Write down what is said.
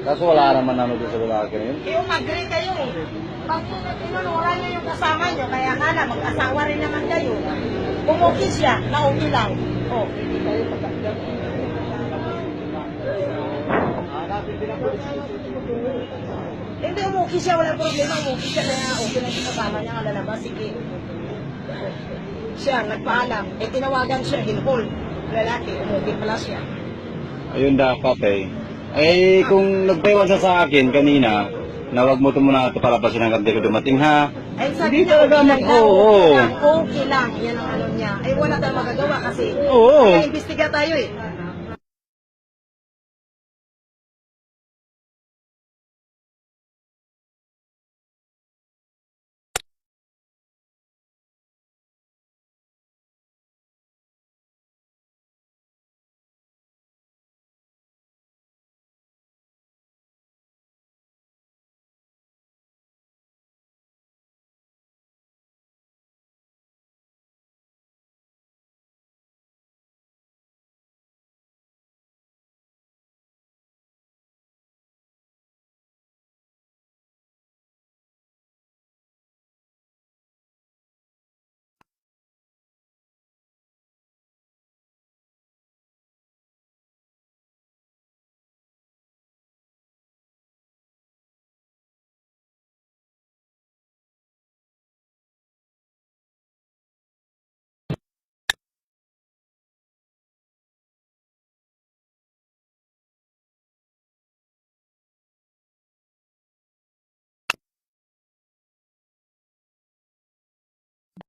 Kaso wala naman naman doon sa lalaki na yun. Yung mag-agree kayo eh. Pag tinunura niyo yung kasama niyo, kaya nga na, mag-asawa rin naman kayo. Kung okay siya, na okay lang. Oh. Hindi, umuki siya, wala problema. Umuki siya, kaya okay lang yung kasama niya, lalabas, sige. Siya, nagpaalam. Eh, tinawagan siya, ginhold. Lalaki, umuki pala siya. Ayun dapat eh. Eh, kung nagpaiwan siya sa akin kanina, na wag mo ito muna ito palabasin hanggang di ko dumating ha. Ay, sabi Hindi niya, talaga okay lang daw, oo. okay lang, yan ang ano niya. Ay, wala tayong magagawa kasi Oo. kaya imbestiga tayo eh.